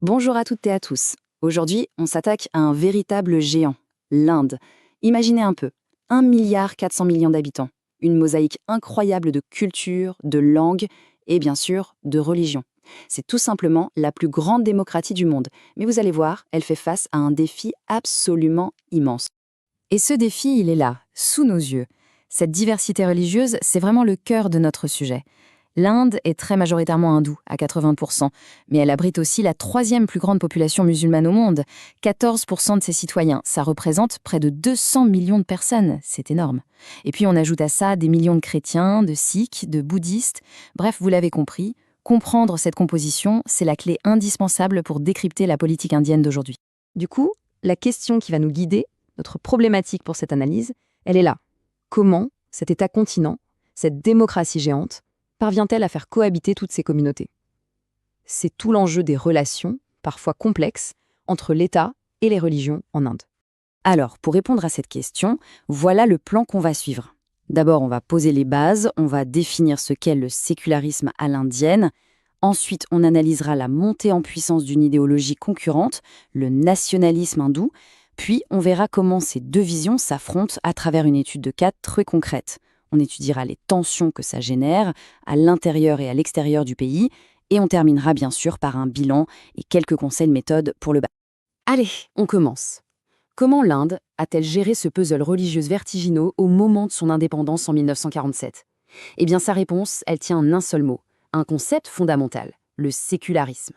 Bonjour à toutes et à tous. Aujourd'hui, on s'attaque à un véritable géant, l'Inde. Imaginez un peu, 1,4 milliard d'habitants, une mosaïque incroyable de cultures, de langues et bien sûr de religions. C'est tout simplement la plus grande démocratie du monde, mais vous allez voir, elle fait face à un défi absolument immense. Et ce défi, il est là, sous nos yeux. Cette diversité religieuse, c'est vraiment le cœur de notre sujet. L'Inde est très majoritairement hindoue, à 80%, mais elle abrite aussi la troisième plus grande population musulmane au monde, 14% de ses citoyens. Ça représente près de 200 millions de personnes, c'est énorme. Et puis on ajoute à ça des millions de chrétiens, de sikhs, de bouddhistes. Bref, vous l'avez compris, comprendre cette composition, c'est la clé indispensable pour décrypter la politique indienne d'aujourd'hui. Du coup, la question qui va nous guider, notre problématique pour cette analyse, elle est là. Comment cet État-continent, cette démocratie géante, parvient-elle à faire cohabiter toutes ces communautés? C'est tout l'enjeu des relations, parfois complexes, entre l'État et les religions en Inde. Alors, pour répondre à cette question, voilà le plan qu'on va suivre. D'abord, on va poser les bases, on va définir ce qu'est le sécularisme à l'indienne. Ensuite, on analysera la montée en puissance d'une idéologie concurrente, le nationalisme hindou. Puis, on verra comment ces deux visions s'affrontent à travers une étude de cas très concrète. On étudiera les tensions que ça génère à l'intérieur et à l'extérieur du pays. Et on terminera bien sûr par un bilan et quelques conseils de méthode pour le bas. Allez, on commence. Comment l'Inde a-t-elle géré ce puzzle religieux vertigineux au moment de son indépendance en 1947 ? Eh bien, sa réponse, elle tient en un seul mot, un concept fondamental, le sécularisme.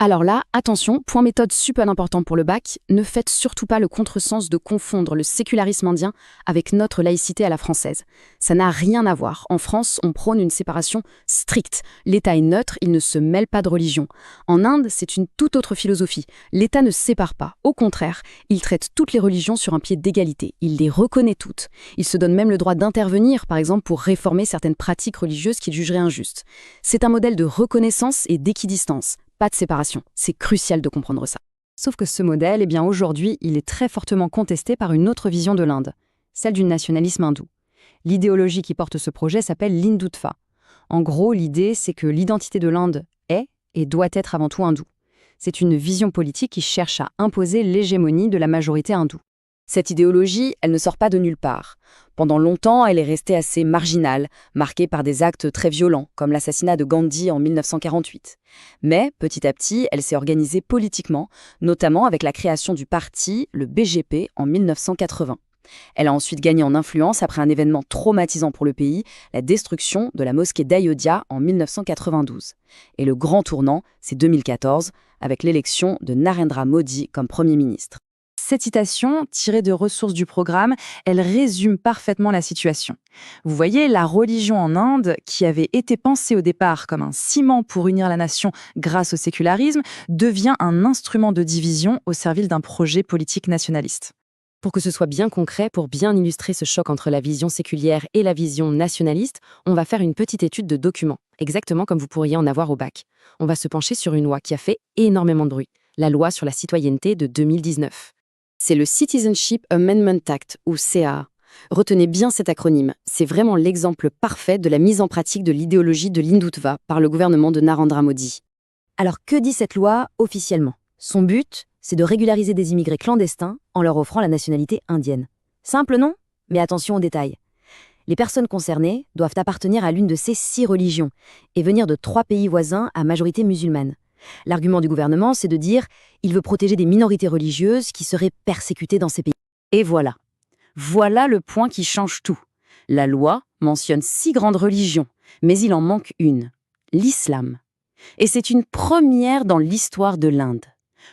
Alors là, attention, point méthode super important pour le bac, ne faites surtout pas le contresens de confondre le sécularisme indien avec notre laïcité à la française. Ça n'a rien à voir. En France, on prône une séparation stricte. L'État est neutre, il ne se mêle pas de religion. En Inde, c'est une toute autre philosophie. L'État ne sépare pas. Au contraire, il traite toutes les religions sur un pied d'égalité. Il les reconnaît toutes. Il se donne même le droit d'intervenir, par exemple, pour réformer certaines pratiques religieuses qu'il jugerait injustes. C'est un modèle de reconnaissance et d'équidistance. Pas de séparation. C'est crucial de comprendre ça. Sauf que ce modèle, eh bien aujourd'hui, il est très fortement contesté par une autre vision de l'Inde, celle du nationalisme hindou. L'idéologie qui porte ce projet s'appelle l'Hindutva. En gros, l'idée, c'est que l'identité de l'Inde est et doit être avant tout hindoue. C'est une vision politique qui cherche à imposer l'hégémonie de la majorité hindoue. Cette idéologie, elle ne sort pas de nulle part. Pendant longtemps, elle est restée assez marginale, marquée par des actes très violents, comme l'assassinat de Gandhi en 1948. Mais, petit à petit, elle s'est organisée politiquement, notamment avec la création du parti, le BJP, en 1980. Elle a ensuite gagné en influence après un événement traumatisant pour le pays, la destruction de la mosquée d'Ayodhya en 1992. Et le grand tournant, c'est 2014, avec l'élection de Narendra Modi comme Premier ministre. Cette citation, tirée de ressources du programme, elle résume parfaitement la situation. Vous voyez, la religion en Inde, qui avait été pensée au départ comme un ciment pour unir la nation grâce au sécularisme, devient un instrument de division au service d'un projet politique nationaliste. Pour que ce soit bien concret, pour bien illustrer ce choc entre la vision séculière et la vision nationaliste, on va faire une petite étude de documents, exactement comme vous pourriez en avoir au bac. On va se pencher sur une loi qui a fait énormément de bruit, la loi sur la citoyenneté de 2019. C'est le Citizenship Amendment Act, ou CAA. Retenez bien cet acronyme, c'est vraiment l'exemple parfait de la mise en pratique de l'idéologie de l'Hindutva par le gouvernement de Narendra Modi. Alors que dit cette loi officiellement ? Son but, c'est de régulariser des immigrés clandestins en leur offrant la nationalité indienne. Simple, non ? Mais attention aux détails. Les personnes concernées doivent appartenir à l'une de ces 6 religions et venir de 3 pays voisins à majorité musulmane. L'argument du gouvernement, c'est de dire qu'il veut protéger des minorités religieuses qui seraient persécutées dans ces pays. Et voilà. Voilà le point qui change tout. La loi mentionne 6 grandes religions, mais il en manque une, l'islam. Et c'est une première dans l'histoire de l'Inde.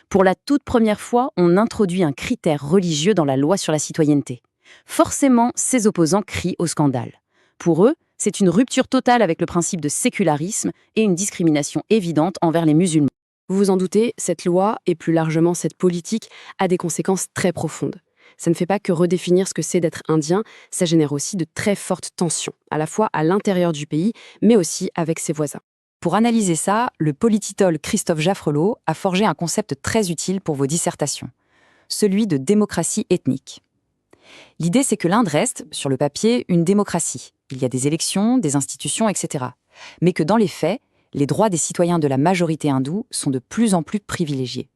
Pour la toute première fois, on introduit un critère religieux dans la loi sur la citoyenneté. Forcément, ses opposants crient au scandale. Pour eux, c'est une rupture totale avec le principe de sécularisme et une discrimination évidente envers les musulmans. Vous vous en doutez, cette loi, et plus largement cette politique, a des conséquences très profondes. Ça ne fait pas que redéfinir ce que c'est d'être indien, ça génère aussi de très fortes tensions, à la fois à l'intérieur du pays, mais aussi avec ses voisins. Pour analyser ça, le politologue Christophe Jaffrelot a forgé un concept très utile pour vos dissertations, celui de démocratie ethnique. L'idée, c'est que l'Inde reste, sur le papier, une démocratie. Il y a des élections, des institutions, etc. Mais que dans les faits, Les droits des citoyens de la majorité hindoue sont de plus en plus privilégiés.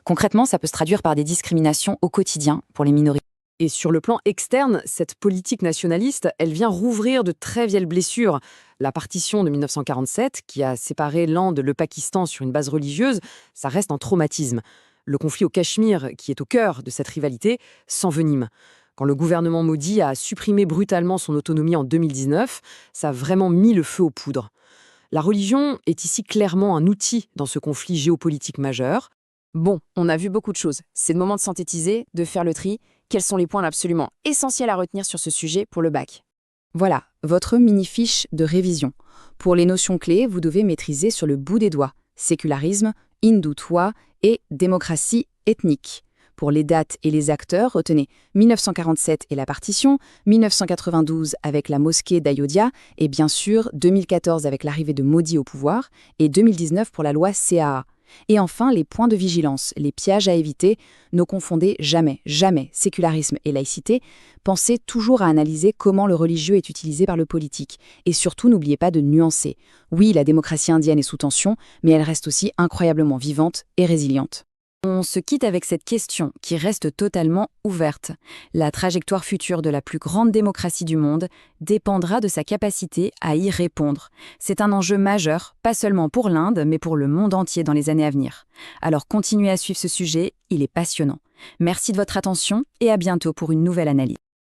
Concrètement, ça peut se traduire par des discriminations au quotidien pour les minorités. Et sur le plan externe, cette politique nationaliste, elle vient rouvrir de très vieilles blessures. La partition de 1947, qui a séparé l'Inde et le Pakistan sur une base religieuse, ça reste un traumatisme. Le conflit au Cachemire, qui est au cœur de cette rivalité, s'envenime. Quand le gouvernement Modi a supprimé brutalement son autonomie en 2019, ça a vraiment mis le feu aux poudres. La religion est ici clairement un outil dans ce conflit géopolitique majeur. Bon, on a vu beaucoup de choses. C'est le moment de synthétiser, de faire le tri. Quels sont les points absolument essentiels à retenir sur ce sujet pour le bac? Voilà, votre mini-fiche de révision. Pour les notions clés, vous devez maîtriser sur le bout des doigts sécularisme, hindutva et démocratie ethnique. Pour les dates et les acteurs, retenez 1947 et la partition, 1992 avec la mosquée d'Ayodhya et bien sûr 2014 avec l'arrivée de Modi au pouvoir et 2019 pour la loi CAA. Et enfin, les points de vigilance, les pièges à éviter. Ne confondez jamais, jamais sécularisme et laïcité. Pensez toujours à analyser comment le religieux est utilisé par le politique. Et surtout, n'oubliez pas de nuancer. Oui, la démocratie indienne est sous tension, mais elle reste aussi incroyablement vivante et résiliente. On se quitte avec cette question qui reste totalement ouverte. La trajectoire future de la plus grande démocratie du monde dépendra de sa capacité à y répondre. C'est un enjeu majeur, pas seulement pour l'Inde, mais pour le monde entier dans les années à venir. Alors continuez à suivre ce sujet, il est passionnant. Merci de votre attention et à bientôt pour une nouvelle analyse.